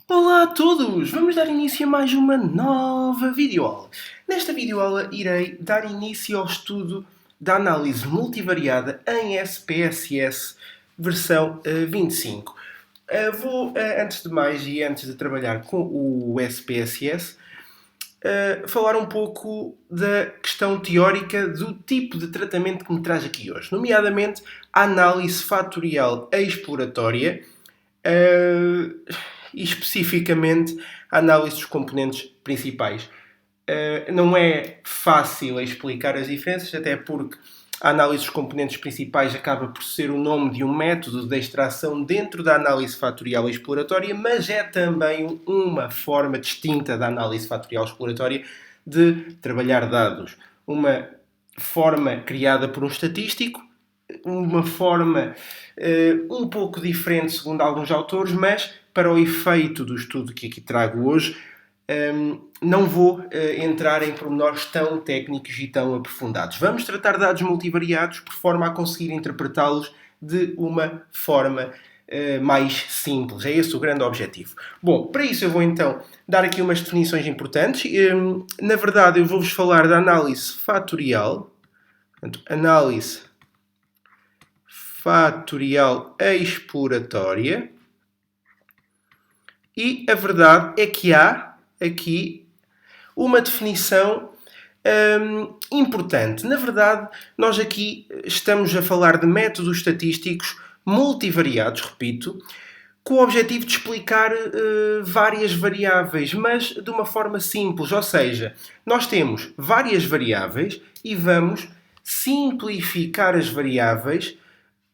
Olá a todos! Vamos dar início a mais uma nova videoaula. Nesta videoaula irei dar início ao estudo da análise multivariada em SPSS versão 25. Antes de mais e antes de trabalhar com o SPSS, falar um pouco da questão teórica do tipo de tratamento que me traz aqui hoje, nomeadamente a análise fatorial exploratória e especificamente a análise dos componentes principais. Não é fácil explicar as diferenças, até porque a análise dos componentes principais acaba por ser o nome de um método de extração dentro da análise fatorial exploratória, mas é também uma forma distinta da análise fatorial exploratória de trabalhar dados. Uma forma criada por um estatístico, uma forma um pouco diferente segundo alguns autores, mas para o efeito do estudo que aqui trago hoje, não vou entrar em pormenores tão técnicos e tão aprofundados. Vamos tratar dados multivariados por forma a conseguir interpretá-los de uma forma mais simples. É esse o grande objetivo. Bom, para isso eu vou então dar aqui umas definições importantes. Na verdade, eu vou-vos falar da análise fatorial. Portanto, análise fatorial exploratória. E a verdade é que há aqui uma definição importante. Na verdade, nós aqui estamos a falar de métodos estatísticos multivariados, repito, com o objetivo de explicar várias variáveis, mas de uma forma simples. Ou seja, nós temos várias variáveis e vamos simplificar as variáveis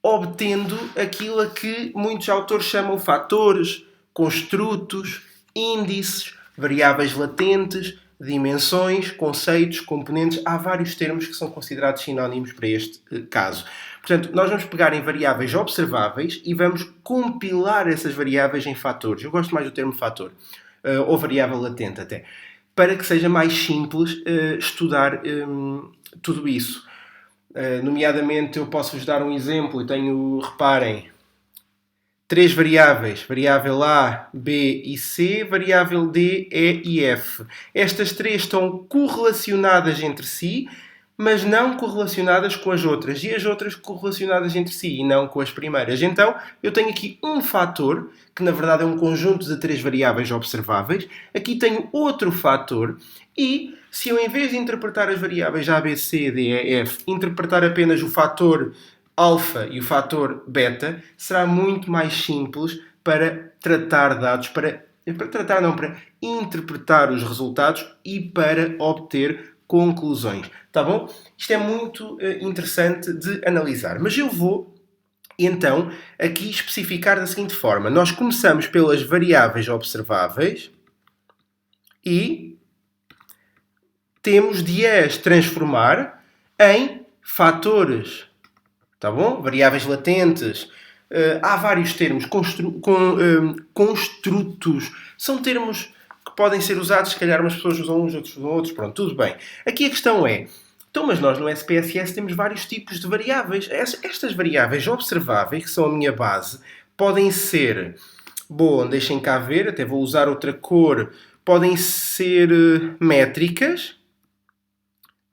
obtendo aquilo a que muitos autores chamam fatores, construtos, índices, variáveis latentes, dimensões, conceitos, componentes. Há vários termos que são considerados sinónimos para este caso. Portanto, nós vamos pegar em variáveis observáveis e vamos compilar essas variáveis em fatores. Eu gosto mais do termo fator, ou variável latente até, para que seja mais simples estudar tudo isso. Nomeadamente, eu posso-vos dar um exemplo. Eu tenho, reparem, três variáveis, variável A, B e C, variável D, E e F. Estas três estão correlacionadas entre si, mas não correlacionadas com as outras. E as outras correlacionadas entre si e não com as primeiras. Então, eu tenho aqui um fator, que na verdade é um conjunto de três variáveis observáveis. Aqui tenho outro fator e se eu, em vez de interpretar as variáveis A, B, C, D, E, F, interpretar apenas o fator alfa e o fator beta, será muito mais simples para tratar dados, para interpretar os resultados e para obter conclusões. Tá bom? Isto é muito interessante de analisar. Mas eu vou, então, aqui especificar da seguinte forma. Nós começamos pelas variáveis observáveis e temos de as transformar em fatores. Tá bom? Variáveis latentes. Há vários termos. Construtos. São termos que podem ser usados. Se calhar umas pessoas usam uns, outros usam outros. Pronto, tudo bem. Aqui a questão é... Então, mas nós no SPSS temos vários tipos de variáveis. Estas variáveis observáveis, que são a minha base, podem ser... Bom, deixem cá ver. Até vou usar outra cor. Podem ser métricas.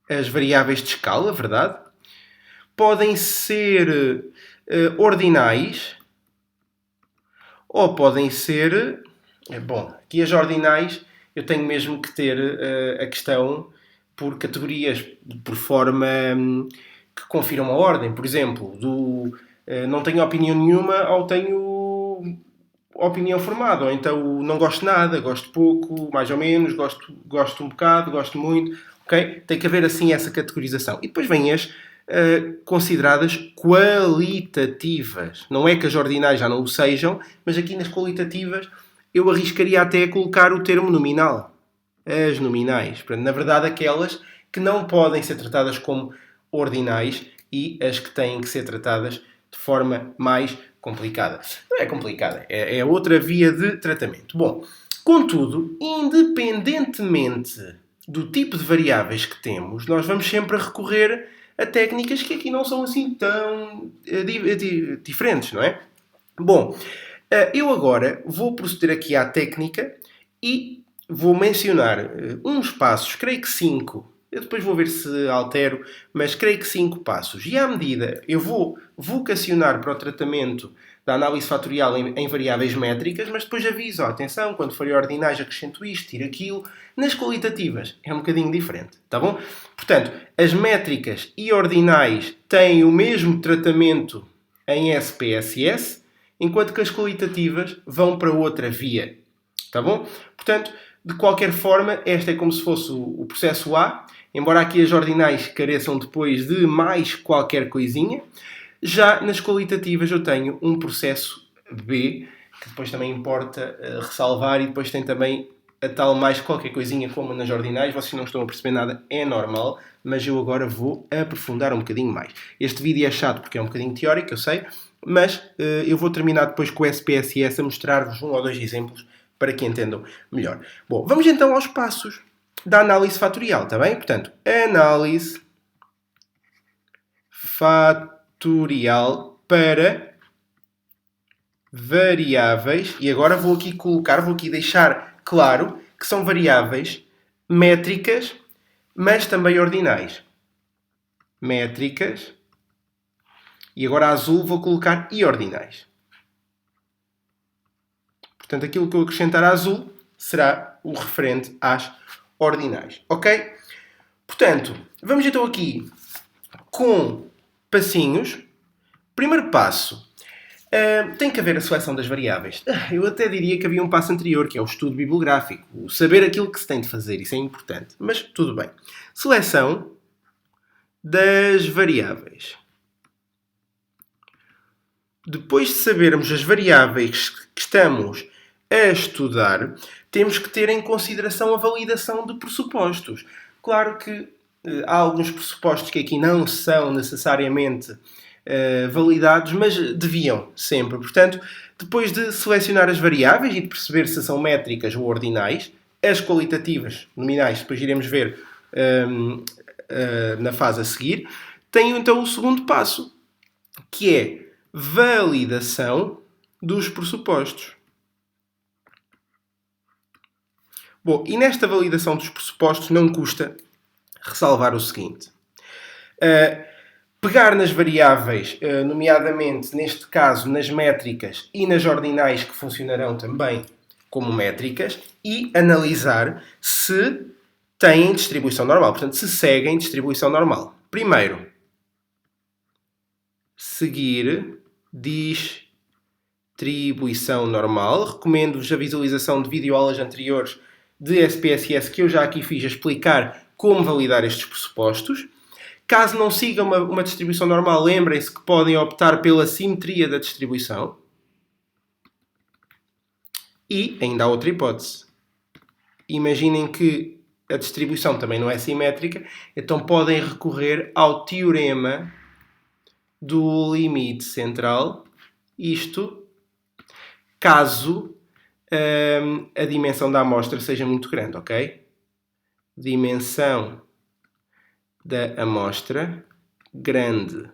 As variáveis de escala, verdade? Podem ser ordinais ou podem ser... Bom, aqui as ordinais eu tenho mesmo que ter a questão por categorias, por forma que confiram a ordem. Por exemplo, não tenho opinião nenhuma ou tenho opinião formada. Ou então não gosto nada, gosto pouco, mais ou menos, gosto um bocado, gosto muito. Okay? Tem que haver assim essa categorização. E depois vêm as consideradas qualitativas. Não é que as ordinais já não o sejam, mas aqui nas qualitativas eu arriscaria até a colocar o termo nominal. As nominais. Portanto, na verdade, aquelas que não podem ser tratadas como ordinais e as que têm que ser tratadas de forma mais complicada. Não é complicada, é outra via de tratamento. Bom, contudo, independentemente do tipo de variáveis que temos, nós vamos sempre recorrer a técnicas que aqui não são assim tão diferentes, não é? Bom, Eu agora vou proceder aqui à técnica e vou mencionar uns passos, creio que 5. Eu depois vou ver se altero, mas creio que 5 passos. E à medida, eu vou vocacionar para o tratamento da análise fatorial em variáveis métricas, mas depois aviso, atenção, quando forem ordinais acrescento isto, tiro aquilo. Nas qualitativas é um bocadinho diferente, tá bom? Portanto, as métricas e ordinais têm o mesmo tratamento em SPSS, enquanto que as qualitativas vão para outra via, tá bom? Portanto, de qualquer forma, esta é como se fosse o processo A, embora aqui as ordinais careçam depois de mais qualquer coisinha. Já nas qualitativas eu tenho um processo B, que depois também importa ressalvar, e depois tem também a tal mais qualquer coisinha como nas ordinais. Vocês não estão a perceber nada, é normal, mas eu agora vou aprofundar um bocadinho mais. Este vídeo é chato porque é um bocadinho teórico, eu sei, mas eu vou terminar depois com o SPSS a mostrar-vos um ou dois exemplos para que entendam melhor. Bom, vamos então aos passos da análise fatorial, está bem? Portanto, análise fatorial para variáveis, e agora vou aqui deixar claro que são variáveis métricas, mas também ordinais. Métricas, e agora a azul vou colocar e ordinais. Portanto, aquilo que eu acrescentar a azul será o referente às ordinais. Ok? Portanto, vamos então aqui com passinhos. Primeiro passo. Tem que haver a seleção das variáveis. Eu até diria que havia um passo anterior, que é o estudo bibliográfico. O saber aquilo que se tem de fazer. Isso é importante. Mas tudo bem. Seleção das variáveis. Depois de sabermos as variáveis que estamos a estudar, temos que ter em consideração a validação de pressupostos. Claro que há alguns pressupostos que aqui não são necessariamente validados, mas deviam sempre. Portanto, depois de selecionar as variáveis e de perceber se são métricas ou ordinais, as qualitativas, nominais, depois iremos ver na fase a seguir, tenho então o segundo passo, que é validação dos pressupostos. Bom, e nesta validação dos pressupostos não custa ressalvar o seguinte. Pegar nas variáveis, nomeadamente, neste caso, nas métricas e nas ordinais, que funcionarão também como métricas, e analisar se têm distribuição normal. Portanto, se seguem distribuição normal. Primeiro, seguir distribuição normal. Recomendo-vos a visualização de videoaulas anteriores de SPSS que eu já aqui fiz a explicar como validar estes pressupostos. Caso não sigam uma distribuição normal, lembrem-se que podem optar pela simetria da distribuição. E ainda há outra hipótese. Imaginem que a distribuição também não é simétrica, então podem recorrer ao teorema do limite central. Isto caso a dimensão da amostra seja muito grande, ok? Dimensão da amostra grande.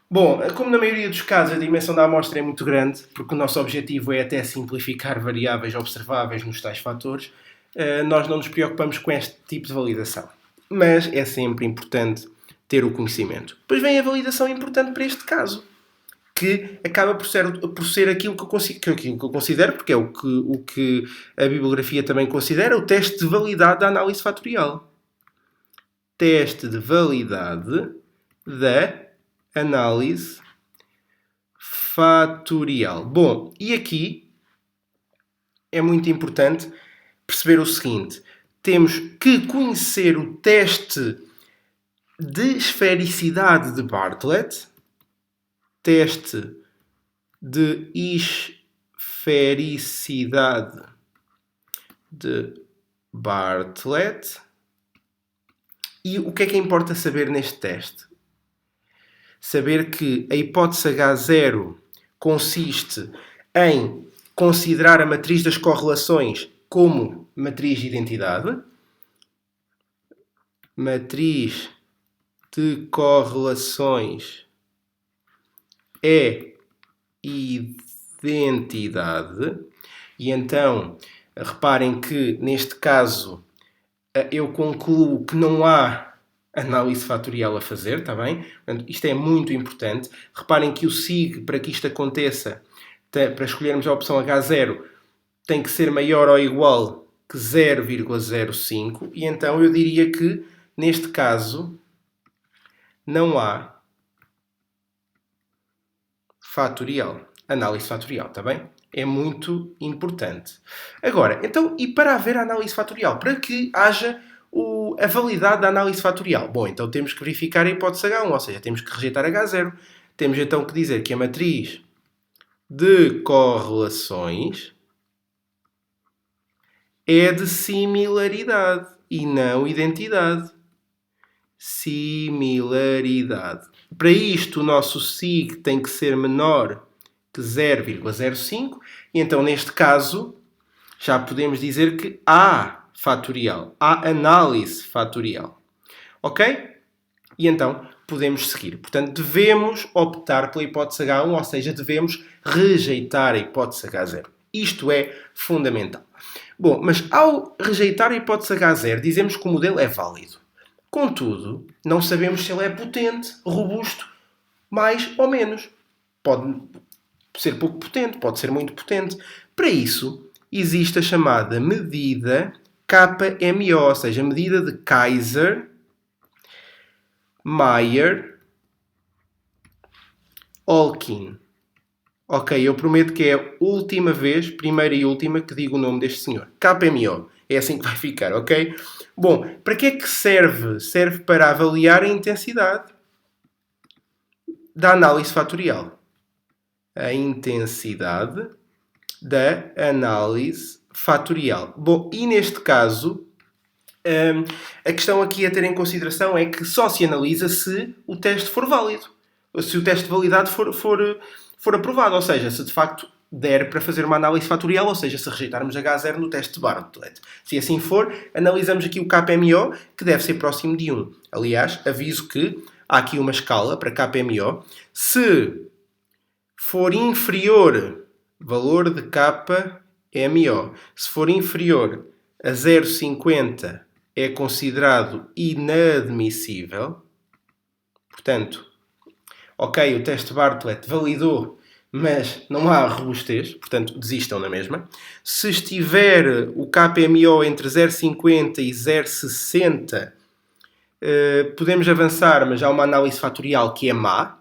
Bom, como na maioria dos casos a dimensão da amostra é muito grande, porque o nosso objetivo é até simplificar variáveis observáveis nos tais fatores, nós não nos preocupamos com este tipo de validação. Mas é sempre importante ter o conhecimento. Depois vem a validação importante para este caso, que acaba por ser aquilo que eu considero, porque é o que a bibliografia também considera, o teste de validade da análise fatorial. Teste de validade da análise fatorial. Bom, e aqui é muito importante perceber o seguinte. Temos que conhecer o teste de esfericidade de Bartlett. Teste de esfericidade de Bartlett. E o que é importa saber neste teste? Saber que a hipótese H0 consiste em considerar a matriz das correlações como matriz de identidade. Matriz de correlações é identidade. E então, reparem que neste caso eu concluo que não há análise fatorial a fazer, está bem? Portanto, isto é muito importante. Reparem que o SIG, para que isto aconteça, para escolhermos a opção H0, tem que ser maior ou igual que 0,05. E então eu diria que, neste caso, não há fatorial. Análise fatorial, está bem? É muito importante. Agora, então, e para haver análise fatorial? Para que haja a validade da análise fatorial? Bom, então temos que verificar a hipótese H1, ou seja, temos que rejeitar H0. Temos então que dizer que a matriz de correlações é de similaridade e não identidade. Similaridade. Para isto, o nosso SIG tem que ser menor que 0,05 e então, neste caso, já podemos dizer que há fatorial, há análise fatorial. Ok? E então, podemos seguir. Portanto, devemos optar pela hipótese H1, ou seja, devemos rejeitar a hipótese H0. Isto é fundamental. Bom, mas ao rejeitar a hipótese H0, dizemos que o modelo é válido. Contudo, não sabemos se ele é potente, robusto, mais ou menos. Pode ser pouco potente, pode ser muito potente. Para isso, existe a chamada medida KMO, ou seja, a medida de Kaiser, Meyer, Olkin. Ok, eu prometo que é a última vez, primeira e última, que digo o nome deste senhor. KMO. É assim que vai ficar, ok? Bom, para que é que serve? Serve para avaliar a intensidade da análise fatorial. A intensidade da análise fatorial. Bom, e neste caso, a questão aqui a ter em consideração é que só se analisa se o teste for válido. Se o teste de validade for aprovado. Ou seja, se de facto der para fazer uma análise fatorial, ou seja, se rejeitarmos H0 no teste de Bartlett. Se assim for, analisamos aqui o KMO, que deve ser próximo de 1. Aliás, aviso que há aqui uma escala para KMO. Se for inferior, valor de KMO, se for inferior a 0,50 é considerado inadmissível. Portanto, ok, o teste Bartlett validou, mas não há robustez, portanto, desistam na mesma. Se estiver o KMO entre 0,50 e 0,60, podemos avançar, mas há uma análise fatorial que é má.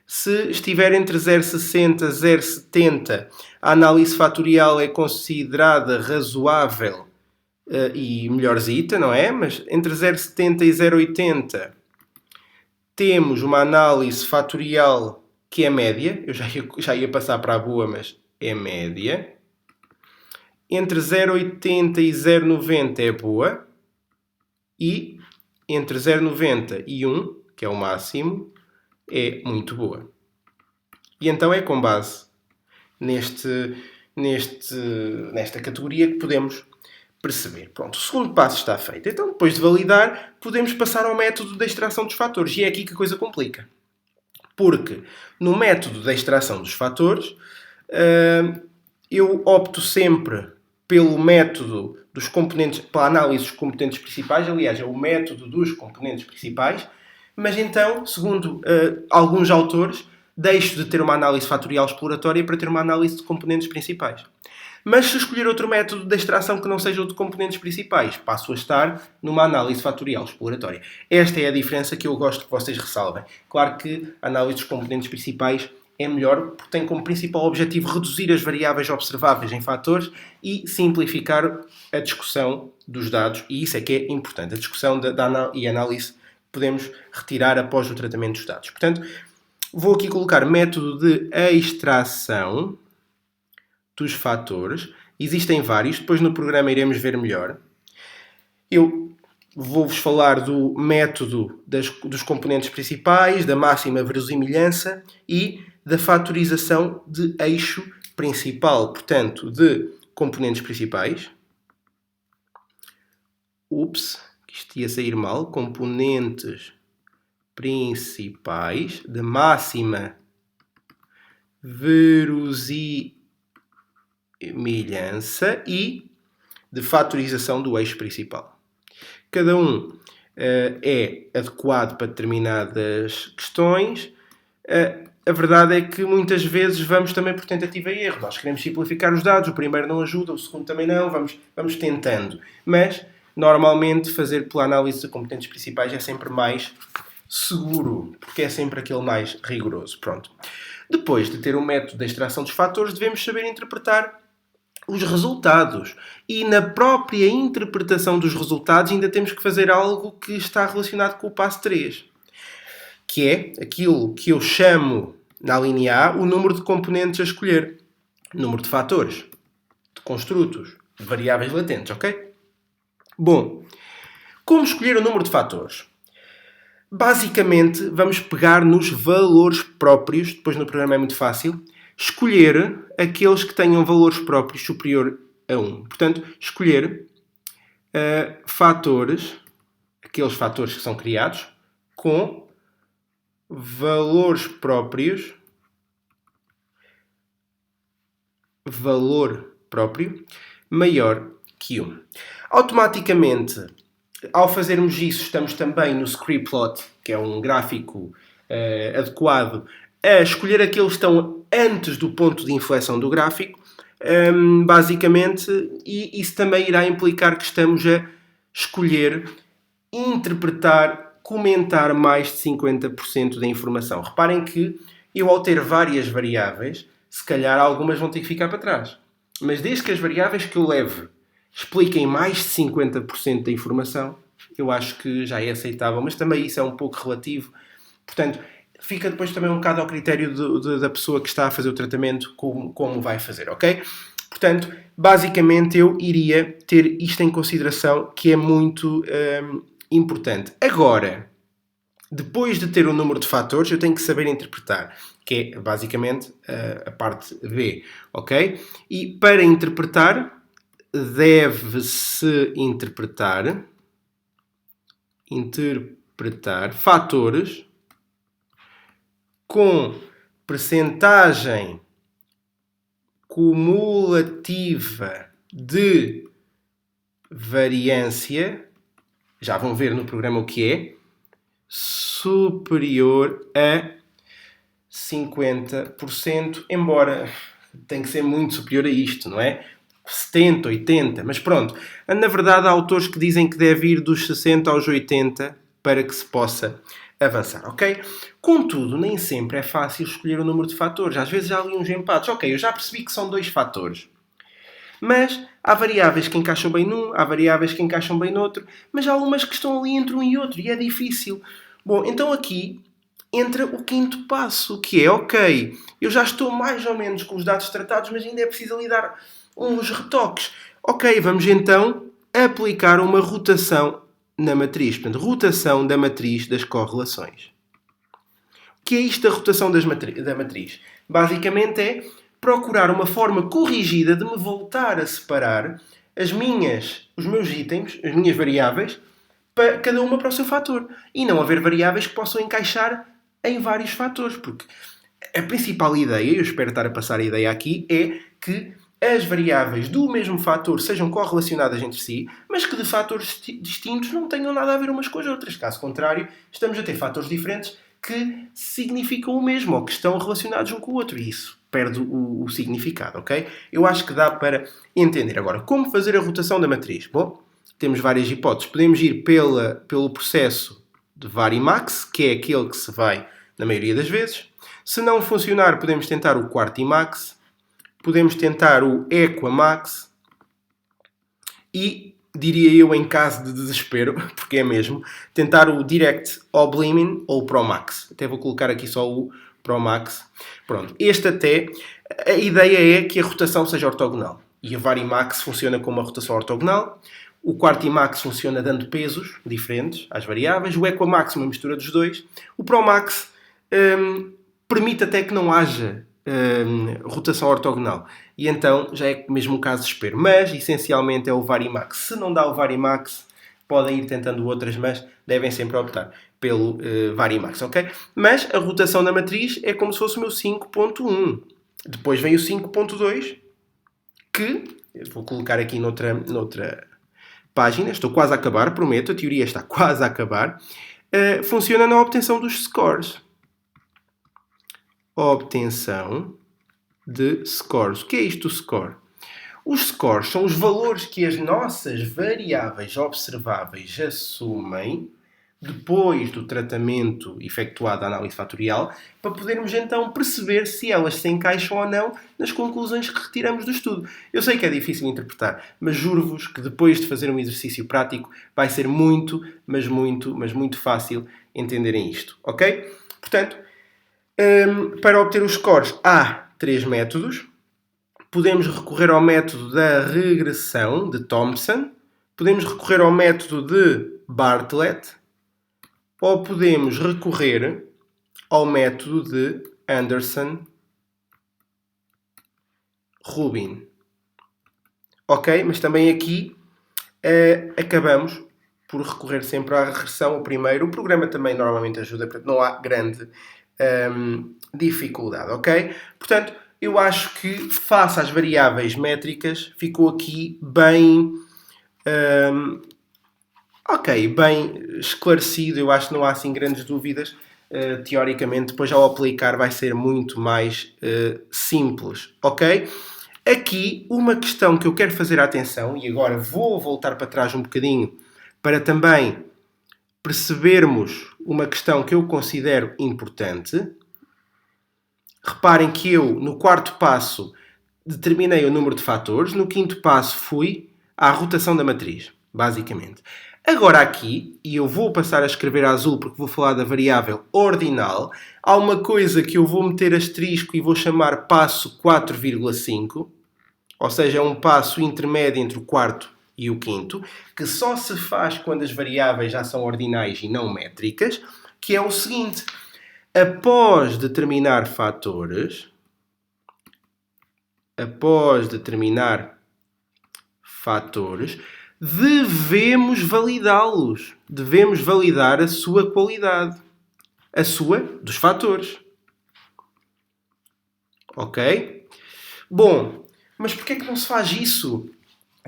Se estiver entre 0,60 e 0,70, a análise fatorial é considerada razoável e melhorzita, não é? Mas entre 0,70 e 0,80 temos uma análise fatorial que é média. Eu já ia passar para a boa, mas é média. Entre 0,80 e 0,90 é boa. E entre 0,90 e 1, que é o máximo, é muito boa. E então é com base nesta categoria que podemos perceber. Pronto, o segundo passo está feito. Então, depois de validar, podemos passar ao método da extração dos fatores. E é aqui que a coisa complica. Porque no método da extração dos fatores, eu opto sempre pelo método dos componentes, pela análise dos componentes principais. Aliás, é o método dos componentes principais. Mas então, segundo alguns autores, deixo de ter uma análise fatorial exploratória para ter uma análise de componentes principais. Mas se escolher outro método de extração que não seja o de componentes principais, passo a estar numa análise fatorial exploratória. Esta é a diferença que eu gosto que vocês ressalvem. Claro que a análise dos componentes principais é melhor porque tem como principal objetivo reduzir as variáveis observáveis em fatores e simplificar a discussão dos dados. E isso é que é importante. A discussão e análise podemos retirar após o tratamento dos dados. Portanto, vou aqui colocar método de extração dos fatores. Existem vários, depois no programa iremos ver melhor. Eu vou-vos falar do método dos componentes principais, da máxima verosimilhança e da fatorização de eixo principal, portanto, de componentes principais. Isto ia sair mal. Componentes principais de máxima verosimilhança e de fatorização do eixo principal. Cada um é adequado para determinadas questões. A verdade é que muitas vezes vamos também por tentativa e erro. Nós queremos simplificar os dados, o primeiro não ajuda, o segundo também não, vamos tentando. Mas, normalmente, fazer pela análise de componentes principais é sempre mais seguro, porque é sempre aquele mais rigoroso. Pronto. Depois de ter um método de extração dos fatores, devemos saber interpretar os resultados. E na própria interpretação dos resultados ainda temos que fazer algo que está relacionado com o passo 3, que é aquilo que eu chamo, na linha A, o número de componentes a escolher. Número de fatores, de construtos, de variáveis latentes, ok? Bom, como escolher o número de fatores? Basicamente, vamos pegar nos valores próprios, depois no programa é muito fácil, escolher aqueles que tenham valores próprios superior a 1. Portanto, escolher fatores, aqueles fatores que são criados, com valores próprios, valor próprio, maior que 1. Automaticamente, ao fazermos isso, estamos também no scree-plot, que é um gráfico adequado, a escolher aqueles que estão antes do ponto de inflexão do gráfico, basicamente, e isso também irá implicar que estamos a escolher, interpretar, comentar mais de 50% da informação. Reparem que eu, ao ter várias variáveis, se calhar algumas vão ter que ficar para trás. Mas desde que as variáveis que eu leve expliquem mais de 50% da informação, eu acho que já é aceitável. Mas também isso é um pouco relativo. Portanto, fica depois também um bocado ao critério da pessoa que está a fazer o tratamento, como vai fazer, ok? Portanto, basicamente eu iria ter isto em consideração, que é muito importante. Agora, depois de ter o número de fatores, eu tenho que saber interpretar, que é basicamente a parte B, ok? E para interpretar, deve-se interpretar fatores com percentagem cumulativa de variância, já vão ver no programa o que é, superior a 50%, embora tenha que ser muito superior a isto, não é? 70, 80, mas pronto. Na verdade, há autores que dizem que deve ir dos 60 aos 80 para que se possa avançar, ok? Contudo, nem sempre é fácil escolher o número de fatores. Às vezes há ali uns empates. Ok, eu já percebi que são 2 fatores. Mas há variáveis que encaixam bem num, há variáveis que encaixam bem noutro, mas há algumas que estão ali entre um e outro e é difícil. Bom, então aqui entra o quinto passo, que é, ok, eu já estou mais ou menos com os dados tratados, mas ainda é preciso ali dar uns retoques. Ok, vamos então aplicar uma rotação na matriz. Portanto, rotação da matriz das correlações. O que é isto da rotação da matriz? Basicamente é procurar uma forma corrigida de me voltar a separar os meus itens, as minhas variáveis, para cada uma para o seu fator. E não haver variáveis que possam encaixar em vários fatores. Porque a principal ideia, eu espero estar a passar a ideia aqui, é que as variáveis do mesmo fator sejam correlacionadas entre si, mas que de fatores distintos não tenham nada a ver umas com as outras. Caso contrário, estamos a ter fatores diferentes que significam o mesmo ou que estão relacionados um com o outro. E isso perde o significado, ok? Eu acho que dá para entender. Agora, como fazer a rotação da matriz? Bom, temos várias hipóteses. Podemos ir pelo processo de Varimax, que é aquele que se vai na maioria das vezes. Se não funcionar, podemos tentar o Quartimax. Podemos tentar o Equamax e, diria eu, em caso de desespero, porque é mesmo, tentar o Direct Oblimin ou o Promax. Até vou colocar aqui só o Promax. Pronto, a ideia é que a rotação seja ortogonal. E o Varimax funciona com uma rotação ortogonal. O Quartimax funciona dando pesos diferentes às variáveis. O Equamax, uma mistura dos dois. O Promax permite até que não haja rotação ortogonal. E então já é mesmo um caso de espero. Mas, essencialmente, é o Varimax. Se não dá o Varimax, podem ir tentando outras, mas devem sempre optar pelo Varimax, ok? Mas a rotação da matriz é como se fosse o meu 5.1. Depois vem o 5.2, que, eu vou colocar aqui noutra página, estou quase a acabar, prometo, a teoria está quase a acabar, funciona na obtenção dos scores. Obtenção de scores. O que é isto, o score? Os scores são os valores que as nossas variáveis observáveis assumem depois do tratamento efetuado da análise fatorial, para podermos então perceber se elas se encaixam ou não nas conclusões que retiramos do estudo. Eu sei que é difícil interpretar, mas juro-vos que depois de fazer um exercício prático vai ser muito, mas muito fácil entenderem isto, ok? Portanto, para obter os scores há 3 métodos. Podemos recorrer ao método da regressão de Thompson, podemos recorrer ao método de Bartlett, ou podemos recorrer ao método de Anderson-Rubin. Ok? Mas também aqui acabamos por recorrer sempre à regressão ao primeiro. O programa também normalmente ajuda, portanto não há grande dificuldade. Ok? Portanto, eu acho que face às variáveis métricas ficou aqui bem... bem esclarecido, eu acho que não há assim grandes dúvidas. Teoricamente, depois ao aplicar vai ser muito mais simples, ok? Aqui, uma questão que eu quero fazer atenção, e agora vou voltar para trás um bocadinho, para também percebermos uma questão que eu considero importante. Reparem que eu, no 4º passo, determinei o número de fatores, no 5º passo fui à rotação da matriz, basicamente. Agora aqui, e eu vou passar a escrever a azul porque vou falar da variável ordinal, há uma coisa que eu vou meter asterisco e vou chamar passo 4,5, ou seja, é um passo intermédio entre o 4º e o 5º, que só se faz quando as variáveis já são ordinais e não métricas, que é o seguinte: após determinar fatores, devemos validá-los. Devemos validar a sua qualidade. A sua dos fatores. Ok? Bom, mas porquê é que não se faz isso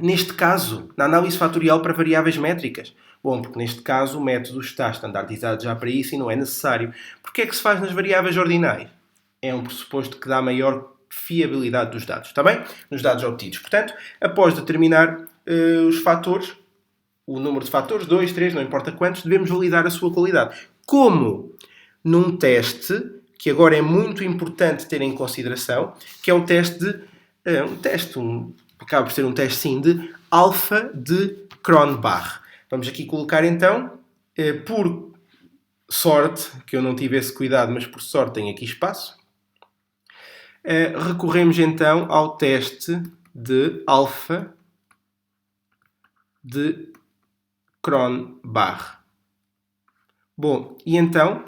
neste caso, na análise fatorial para variáveis métricas? Bom, porque neste caso o método está estandardizado já para isso e não é necessário. Porquê é que se faz nas variáveis ordinais? É um pressuposto que dá maior fiabilidade dos dados, está bem? Nos dados obtidos. Portanto, após determinar os fatores, o número de fatores, 2, 3, não importa quantos, devemos validar a sua qualidade. Como? Num teste, que agora é muito importante ter em consideração, que é o teste de... acaba por ser um teste, sim, de alfa de Cronbach. Vamos aqui colocar, então, por sorte, que eu não tive esse cuidado, mas por sorte tenho aqui espaço, recorremos, então, ao teste de alfa de Cronbach. Bom, e então,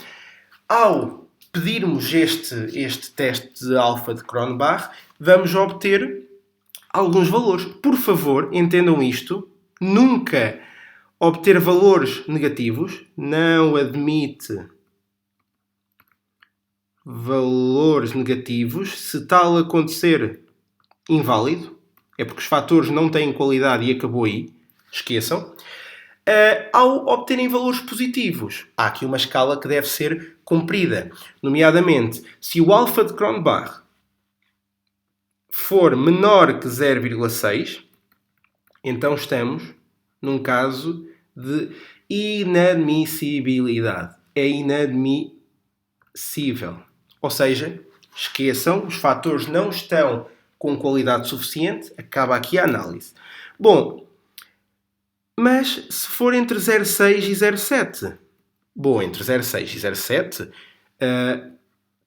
ao pedirmos este teste de alfa de Cronbach, vamos obter alguns valores. Por favor, entendam isto. Nunca obter valores negativos. Não admite valores negativos. Se tal acontecer, inválido. É porque os fatores não têm qualidade e acabou aí. Esqueçam. Ao obterem valores positivos, há aqui uma escala que deve ser cumprida. Nomeadamente, se o alfa de Cronbach for menor que 0,6, então estamos num caso de inadmissibilidade. É inadmissível. Ou seja, esqueçam, os fatores não estão com qualidade suficiente, acaba aqui a análise. Bom, mas se for entre 0,6 e 0,7? Bom, entre 0,6 e 0,7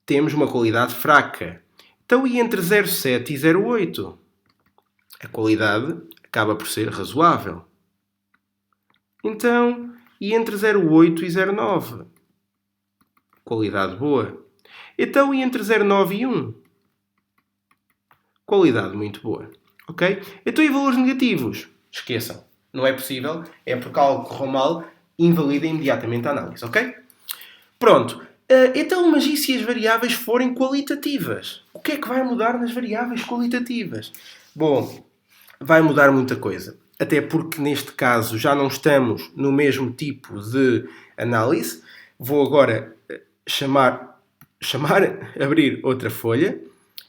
temos uma qualidade fraca. Então, e entre 0,7 e 0,8? A qualidade acaba por ser razoável. Então, e entre 0,8 e 0,9? Qualidade boa. Então, e entre 0,9 e 1? Qualidade muito boa. Ok? Então, e valores negativos? Esqueçam. Não é possível. É porque algo correu mal. Invalida imediatamente a análise. Ok? Pronto. Então, mas e se as variáveis forem qualitativas? O que é que vai mudar nas variáveis qualitativas? Bom, vai mudar muita coisa. Até porque neste caso já não estamos no mesmo tipo de análise. Vou agora abrir outra folha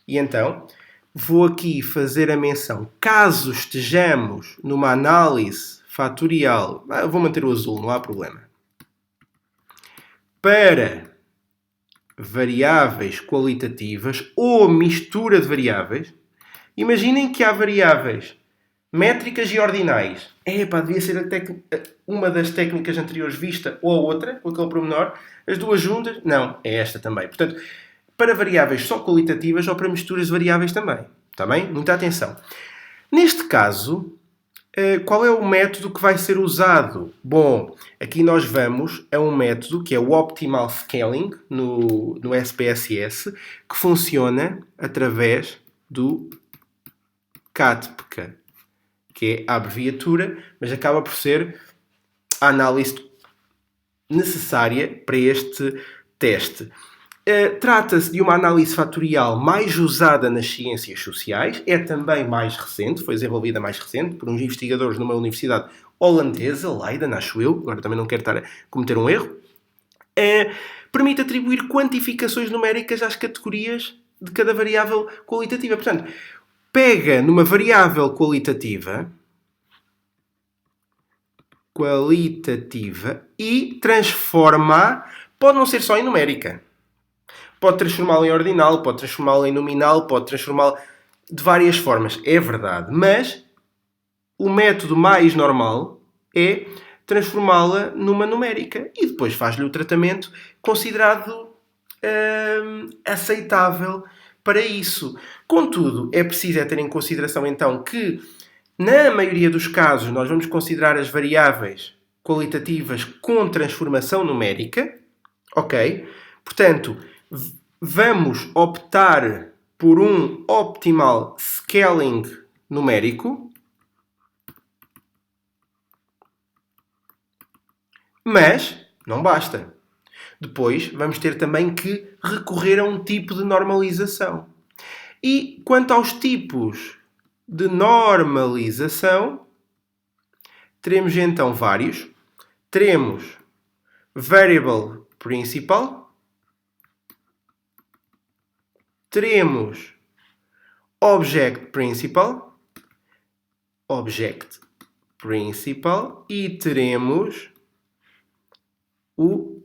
e então vou aqui fazer a menção. Caso estejamos numa análise fatorial, vou manter o azul, não há problema. Para variáveis qualitativas ou mistura de variáveis, imaginem que há variáveis métricas e ordinais. Devia ser uma das técnicas anteriores vista ou a outra, com aquele pormenor. As duas juntas? Não, é esta também. Portanto, para variáveis só qualitativas ou para misturas de variáveis também. Está bem? Muita atenção. Neste caso, qual é o método que vai ser usado? Bom, aqui nós vamos a um método que é o Optimal Scaling no SPSS, que funciona através do CATPK, que é a abreviatura, mas acaba por ser a análise necessária para este teste. Trata-se de uma análise fatorial mais usada nas ciências sociais, é também mais recente, foi desenvolvida mais recente por uns investigadores numa universidade holandesa, Leiden, acho eu, agora também não quero estar a cometer um erro. Permite atribuir quantificações numéricas às categorias de cada variável qualitativa. Portanto, pega numa variável qualitativa e transforma, pode não ser só em numérica. Pode transformá-la em ordinal, pode transformá-la em nominal, pode transformá-la de várias formas. É verdade. Mas o método mais normal é transformá-la numa numérica. E depois faz-lhe o tratamento considerado aceitável para isso. Contudo, é preciso ter em consideração então que, na maioria dos casos, nós vamos considerar as variáveis qualitativas com transformação numérica. Ok? Portanto, vamos optar por um Optimal Scaling numérico. Mas não basta. Depois vamos ter também que recorrer a um tipo de normalização. E quanto aos tipos de normalização, teremos então vários. Teremos Variable Principal, teremos Object Principal e teremos o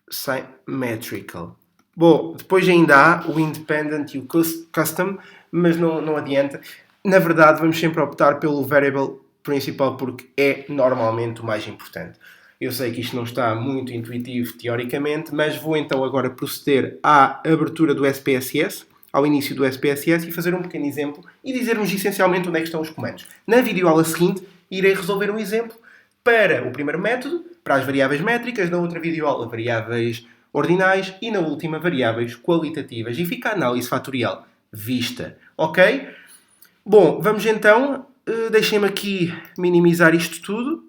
Symmetrical. Bom, depois ainda há o Independent e o Custom, mas não adianta. Na verdade, vamos sempre optar pelo Variable Principal porque é normalmente o mais importante. Eu sei que isto não está muito intuitivo teoricamente, mas vou então agora proceder à abertura do SPSS, ao início do SPSS, e fazer um pequeno exemplo e dizer-nos essencialmente onde é que estão os comandos. Na videoaula seguinte, irei resolver um exemplo para o primeiro método, para as variáveis métricas, na outra videoaula, variáveis ordinais e na última, variáveis qualitativas. E fica a análise fatorial vista. Ok? Bom, vamos então, deixem-me aqui minimizar isto tudo.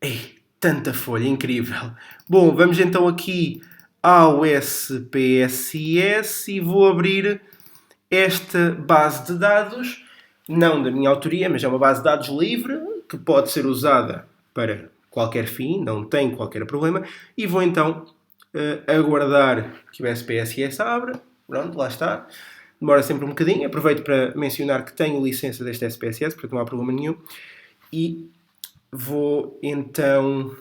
Ei, tanta folha, incrível. Bom, vamos então aqui ao SPSS e vou abrir esta base de dados, não da minha autoria, mas é uma base de dados livre, que pode ser usada para qualquer fim, não tem qualquer problema, e vou então aguardar que o SPSS abra. Pronto, lá está. Demora sempre um bocadinho. Aproveito para mencionar que tenho licença deste SPSS, porque não há problema nenhum. E vou então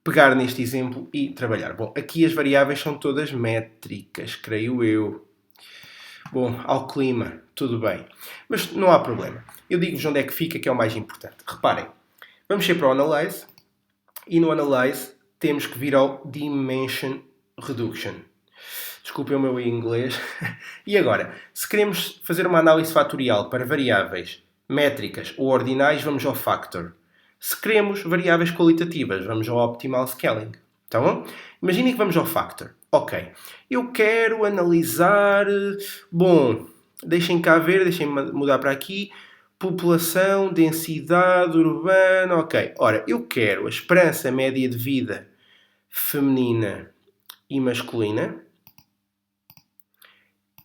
pegar neste exemplo e trabalhar. Bom, aqui as variáveis são todas métricas, creio eu. Bom, ao clima, tudo bem. Mas não há problema. Eu digo-vos onde é que fica, que é o mais importante. Reparem, vamos sempre ao Analyze. E no Analyze temos que vir ao Dimension Reduction. Desculpem o meu inglês. E agora, se queremos fazer uma análise fatorial para variáveis métricas ou ordinais, vamos ao Factor. Se queremos variáveis qualitativas, vamos ao Optimal Scaling. Tá bom? Imaginem que vamos ao Factor. Ok. Eu quero analisar... Bom, deixem cá ver, deixem-me mudar para aqui. População, densidade urbana... Ok. Ora, eu quero a esperança média de vida feminina e masculina.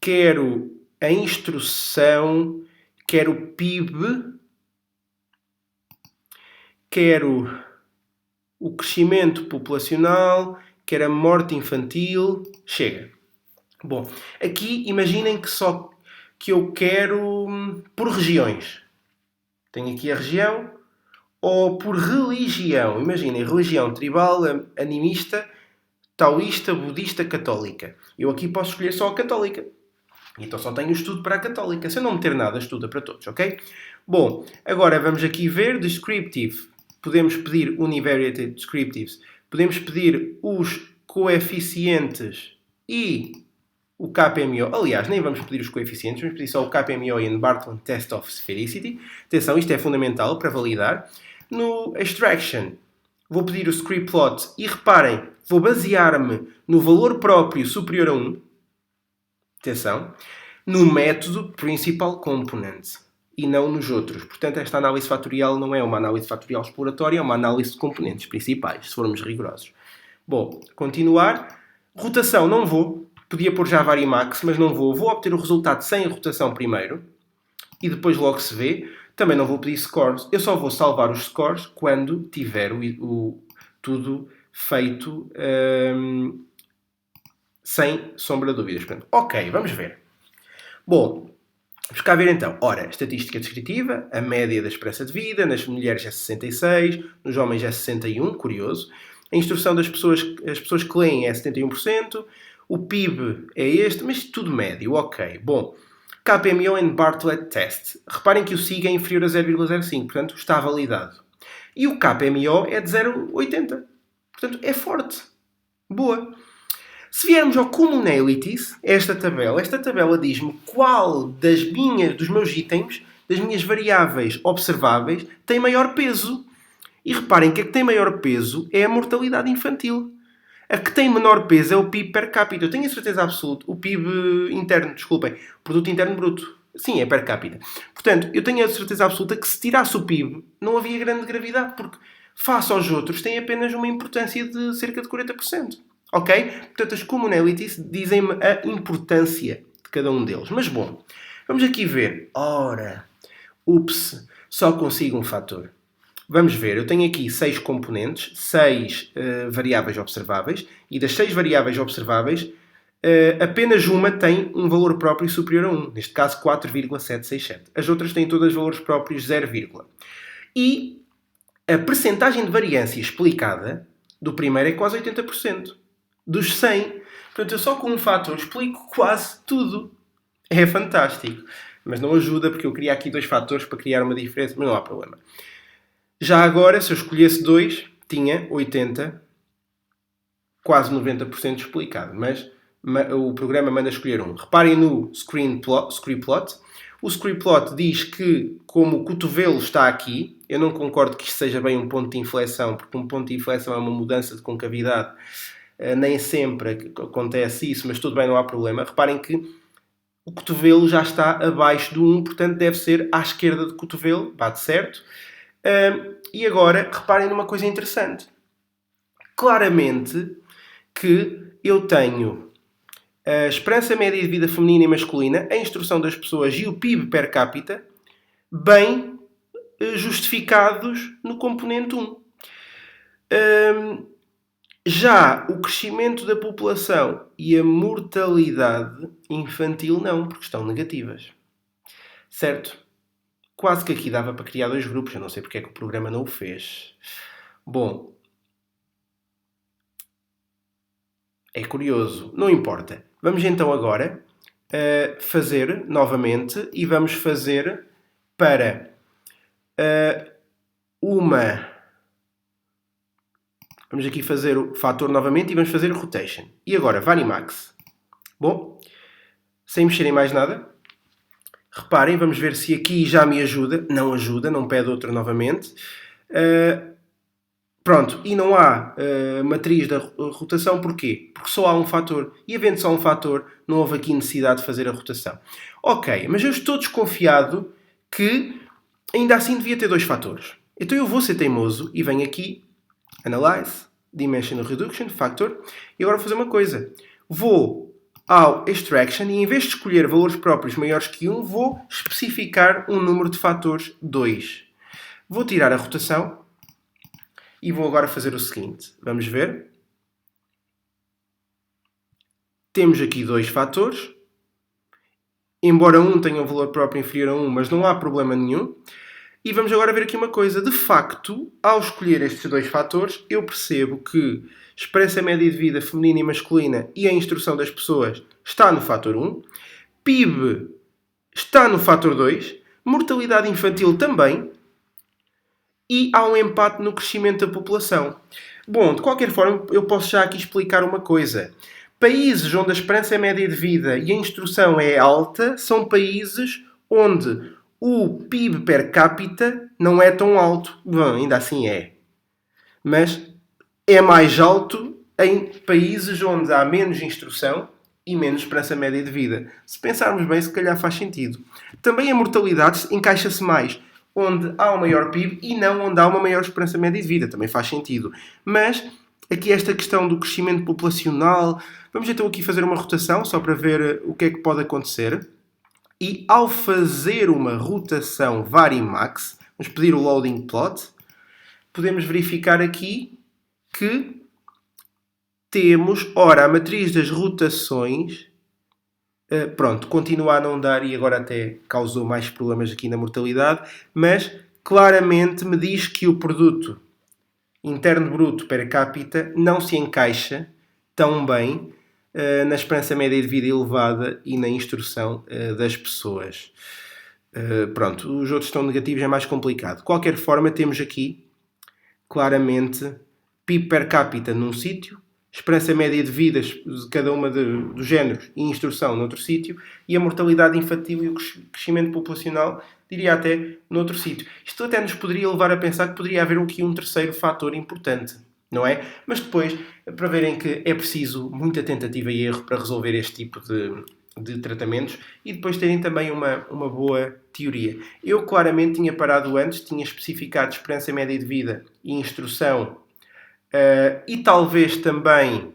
Quero a instrução, quero o PIB, quero o crescimento populacional, quero a morte infantil. Chega. Bom, aqui imaginem que eu quero por regiões. Tenho aqui a região, ou por religião. Imaginem, religião tribal, animista, taoísta, budista, católica. Eu aqui posso escolher só a católica. Então só tenho estudo para a católica. Se eu não meter nada, estuda para todos, ok? Bom, agora vamos aqui ver descriptive. Podemos pedir univariate descriptives. Podemos pedir os coeficientes e o KPMO. Aliás, nem vamos pedir os coeficientes, vamos pedir só o KPMO e o Bartlett Test of Sphericity. Atenção, isto é fundamental para validar. No extraction, vou pedir o script plot e reparem, vou basear-me no valor próprio superior a 1. Atenção. No método principal component e não nos outros. Portanto, esta análise fatorial não é uma análise fatorial exploratória, é uma análise de componentes principais, se formos rigorosos. Bom, continuar. Rotação, não vou. Podia pôr já varimax, mas não vou. Vou obter o resultado sem a rotação primeiro e depois logo se vê. Também não vou pedir scores. Eu só vou salvar os scores quando tiver tudo feito sem sombra de dúvidas. Portanto, ok, vamos ver. Bom, vamos cá ver então. Ora, estatística descritiva, a média da esperança de vida, nas mulheres é 66, nos homens é 61, curioso. A instrução das pessoas, as pessoas que leem é 71%, o PIB é este, mas tudo médio, ok. Bom, KPMO and Bartlett Test. Reparem que o SIG é inferior a 0,05, portanto está validado. E o KPMO é de 0,80, portanto é forte. Boa. Se viermos ao Commonalities, esta tabela diz-me qual dos meus itens, das minhas variáveis observáveis, tem maior peso. E reparem que a que tem maior peso é a mortalidade infantil. A que tem menor peso é o PIB per capita. Eu tenho a certeza absoluta. O PIB interno, desculpem. Produto Interno Bruto. Sim, é per capita. Portanto, eu tenho a certeza absoluta que se tirasse o PIB, não havia grande gravidade, porque face aos outros tem apenas uma importância de cerca de 40%. Ok? Portanto, as commonalities dizem-me a importância de cada um deles. Mas bom, vamos aqui ver. Ora, só consigo um fator. Vamos ver, eu tenho aqui 6 componentes, 6 variáveis observáveis, e das 6 variáveis observáveis, apenas uma tem um valor próprio superior a 1, neste caso 4,767. As outras têm todas valores próprios 0, e a percentagem de variância explicada do primeiro é quase 80%. Dos 100. Portanto, eu só com um fator explico quase tudo. É fantástico. Mas não ajuda, porque eu queria aqui 2 fatores para criar uma diferença, mas não há problema. Já agora, se eu escolhesse 2, tinha 80, quase 90% explicado. Mas o programa manda escolher um. Reparem no script plot. O script plot diz que, como o cotovelo está aqui, eu não concordo que isto seja bem um ponto de inflexão, porque um ponto de inflexão é uma mudança de concavidade. Nem sempre acontece isso, mas tudo bem, não há problema. Reparem que o cotovelo já está abaixo do 1, portanto deve ser à esquerda do cotovelo, bate certo. E agora, reparem numa coisa interessante. Claramente que eu tenho a esperança média de vida feminina e masculina, a instrução das pessoas e o PIB per capita bem justificados no componente 1. Já o crescimento da população e a mortalidade infantil não, porque estão negativas. Certo? Quase que aqui dava para criar 2 grupos, eu não sei porque é que o programa não o fez. Bom, é curioso, não importa. Vamos então agora fazer novamente e vamos fazer para Vamos aqui fazer o fator novamente e vamos fazer o rotation. E agora, varimax. Bom, sem mexer em mais nada. Reparem, vamos ver se aqui já me ajuda. Não ajuda, não pede outro novamente. Pronto, e não há matriz da rotação. Porquê? Porque só há um fator. E havendo só um fator, não houve aqui necessidade de fazer a rotação. Ok, mas eu estou desconfiado que ainda assim devia ter 2 fatores. Então eu vou ser teimoso e venho aqui, Analyze, Dimensional Reduction, Factor. E agora vou fazer uma coisa. Vou ao Extraction e em vez de escolher valores próprios maiores que 1, vou especificar um número de fatores 2. Vou tirar a rotação e vou agora fazer o seguinte. Vamos ver. Temos aqui 2 fatores. Embora um tenha um valor próprio inferior a 1, mas não há problema nenhum. E vamos agora ver aqui uma coisa. De facto, ao escolher estes 2 fatores, eu percebo que expressa média de vida feminina e masculina e a instrução das pessoas está no fator 1. PIB está no fator 2. Mortalidade infantil também. E há um empate no crescimento da população. Bom, de qualquer forma, eu posso já aqui explicar uma coisa. Países onde a esperança média de vida e a instrução é alta são países onde o PIB per capita não é tão alto. Bom, ainda assim é. Mas é mais alto em países onde há menos instrução e menos esperança média de vida. Se pensarmos bem, se calhar faz sentido. Também a mortalidade encaixa-se mais onde há um maior PIB e não onde há uma maior esperança média de vida. Também faz sentido. Mas aqui esta questão do crescimento populacional, vamos então aqui fazer uma rotação só para ver o que é que pode acontecer. E ao fazer uma rotação varimax, vamos pedir o loading plot, podemos verificar aqui que temos, ora, a matriz das rotações, pronto, continua a não dar e agora até causou mais problemas aqui na mortalidade, mas claramente me diz que o produto interno bruto per capita não se encaixa tão bem na esperança média de vida elevada e na instrução das pessoas. Pronto, os outros estão negativos, é mais complicado. De qualquer forma, temos aqui claramente PIB per capita num sítio, esperança média de vidas de cada uma dos géneros e instrução noutro sítio, e a mortalidade infantil e o crescimento populacional, diria até, noutro sítio. Isto até nos poderia levar a pensar que poderia haver aqui um terceiro fator importante, não é? Mas depois, para verem que é preciso muita tentativa e erro para resolver este tipo de tratamentos e depois terem também uma boa teoria. Eu claramente tinha parado antes, tinha especificado esperança média de vida e instrução e talvez também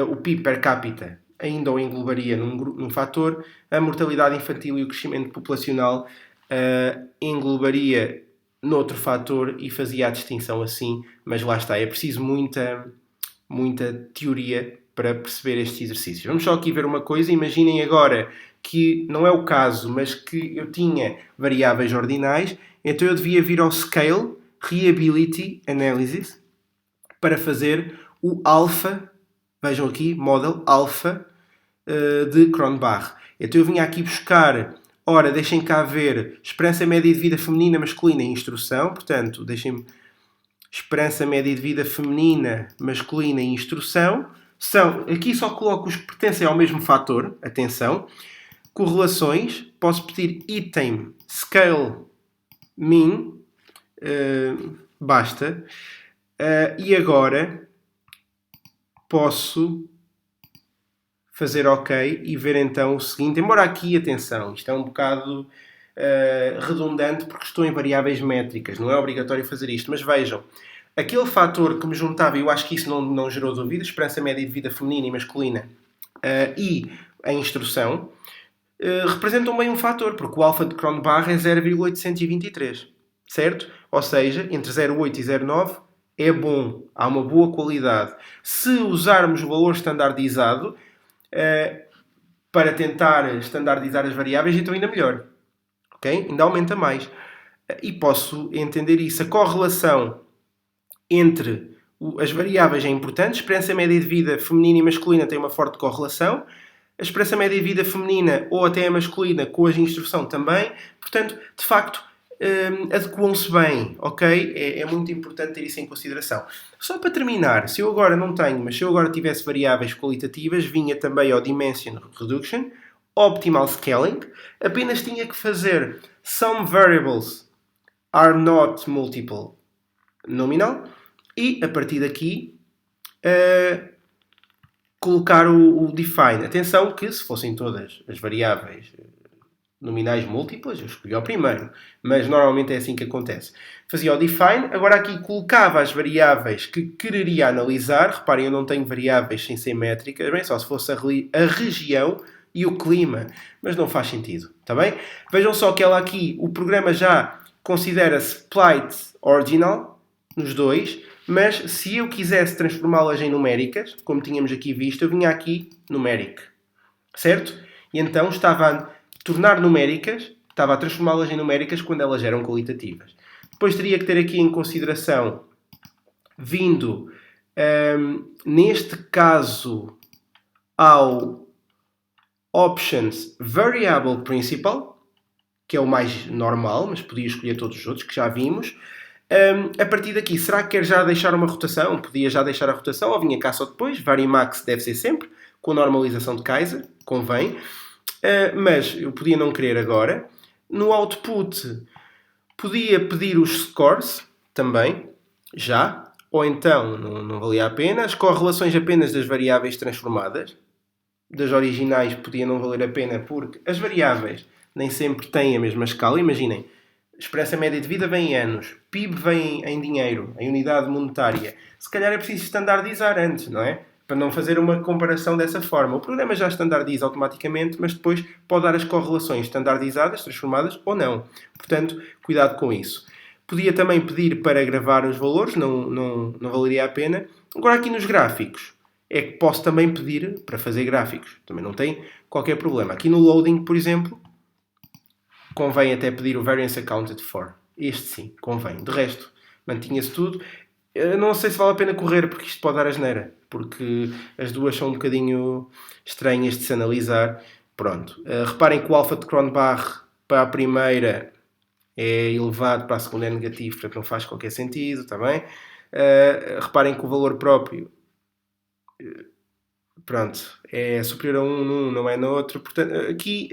o PIB per capita ainda o englobaria num fator, a mortalidade infantil e o crescimento populacional englobaria noutro fator e fazia a distinção assim, mas lá está, é preciso muita teoria para perceber estes exercícios. Vamos só aqui ver uma coisa, imaginem agora que não é o caso, mas que eu tinha variáveis ordinais, então eu devia vir ao Scale Reliability Analysis para fazer o alfa, vejam aqui, model alfa de Cronbach. Então eu vinha aqui buscar, ora, deixem cá ver, esperança média de vida feminina, masculina e instrução, portanto, deixem-me, esperança média de vida feminina, masculina e instrução, aqui só coloco os que pertencem ao mesmo fator, atenção, correlações, posso pedir item, scale, min, basta, e agora posso fazer OK e ver então o seguinte, embora aqui, atenção, isto é um bocado redundante porque estou em variáveis métricas, não é obrigatório fazer isto, mas vejam, aquele fator que me juntava, e eu acho que isso não gerou dúvida, esperança média de vida feminina e masculina e a instrução, representam bem um fator, porque o alfa de Cronbach é 0,823, certo? Ou seja, entre 0,8 e 0,9 é bom, há uma boa qualidade. Se usarmos o valor estandardizado para tentar estandardizar as variáveis, então ainda melhor. Okay? Ainda aumenta mais. E posso entender isso. A correlação entre as variáveis é importante. A esperança média de vida feminina e masculina tem uma forte correlação. A esperança média de vida feminina ou até a masculina com a instrução também. Portanto, de facto, adequam-se bem, ok? É muito importante ter isso em consideração. Só para terminar, se eu agora não tenho, mas se eu agora tivesse variáveis qualitativas, vinha também ao Dimension Reduction, Optimal Scaling, apenas tinha que fazer Some variables are not multiple nominal e, a partir daqui, colocar o define. Atenção que se fossem todas as variáveis nominais múltiplas, eu escolhi o primeiro, mas normalmente é assim que acontece. Fazia o define, agora aqui colocava as variáveis que quereria analisar. Reparem, eu não tenho variáveis sem ser métricas, bem, só se fosse a região e o clima, mas não faz sentido, está bem? Vejam só que ela aqui, o programa já considera Split Original nos dois, mas se eu quisesse transformá-las em numéricas, como tínhamos aqui visto, eu vinha aqui numeric, certo? E então estava a tornar numéricas, estava a transformá-las em numéricas quando elas eram qualitativas. Depois teria que ter aqui em consideração, vindo, neste caso, ao Options Variable Principal, que é o mais normal, mas podia escolher todos os outros que já vimos. A partir daqui, será que quer já deixar uma rotação? Podia já deixar a rotação, ou vinha cá só depois. Varimax deve ser sempre, com a normalização de Kaiser, convém. Mas eu podia não querer agora. No output, podia pedir os scores, também, já. Ou então, não valia a pena. As correlações apenas das variáveis transformadas. Das originais podia não valer a pena, porque as variáveis nem sempre têm a mesma escala. Imaginem, expressa média de vida vem em anos, PIB vem em dinheiro, em unidade monetária. Se calhar é preciso standardizar antes, não é? Para não fazer uma comparação dessa forma. O programa já standardiza automaticamente, mas depois pode dar as correlações standardizadas, transformadas ou não. Portanto, cuidado com isso. Podia também pedir para gravar os valores, não valeria a pena. Agora aqui nos gráficos, é que posso também pedir para fazer gráficos. Também não tem qualquer problema. Aqui no loading, por exemplo, convém até pedir o variance accounted for. Este sim, convém. De resto, mantinha-se tudo. Eu não sei se vale a pena correr, porque isto pode dar asneira. Porque as duas são um bocadinho estranhas de se analisar. Pronto. Reparem que o alfa de Cronbach para a primeira é elevado, para a segunda é negativo, portanto não faz qualquer sentido, está bem? Reparem que o valor próprio, pronto, é superior a 1 num, não é no outro. Portanto, aqui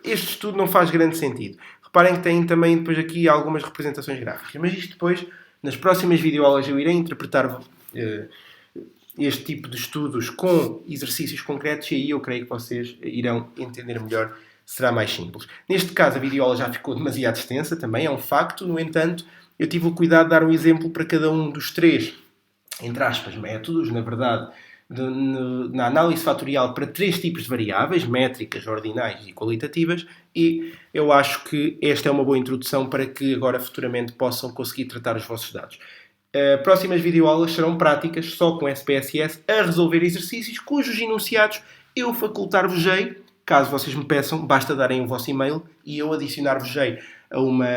este estudo não faz grande sentido. Reparem que tem também depois aqui algumas representações gráficas, mas isto depois, nas próximas videoaulas, eu irei interpretar este tipo de estudos com exercícios concretos e aí eu creio que vocês irão entender melhor, será mais simples. Neste caso, a videoaula já ficou demasiado extensa, também é um facto. No entanto, eu tive o cuidado de dar um exemplo para cada um dos três, entre aspas, métodos, na verdade, na análise fatorial para três tipos de variáveis, métricas, ordinais e qualitativas, e eu acho que esta é uma boa introdução para que agora futuramente possam conseguir tratar os vossos dados. Próximas videoaulas serão práticas, só com SPSS, a resolver exercícios cujos enunciados eu facultar-vos-ei. Caso vocês me peçam, basta darem o vosso e-mail e eu adicionar-vos-ei a uma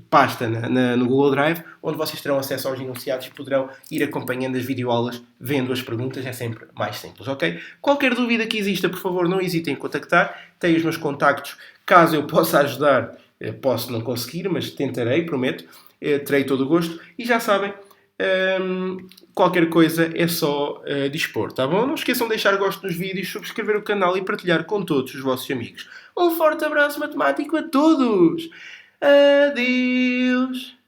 pasta no Google Drive, onde vocês terão acesso aos enunciados e poderão ir acompanhando as videoaulas, vendo as perguntas. É sempre mais simples, ok? Qualquer dúvida que exista, por favor, não hesitem em contactar. Tenho os meus contactos. Caso eu possa ajudar, posso não conseguir, mas tentarei, prometo. Terei todo o gosto. E já sabem, qualquer coisa é só dispor, tá bom? Não esqueçam de deixar gosto nos vídeos, subscrever o canal e partilhar com todos os vossos amigos. Um forte abraço matemático a todos! Adeus!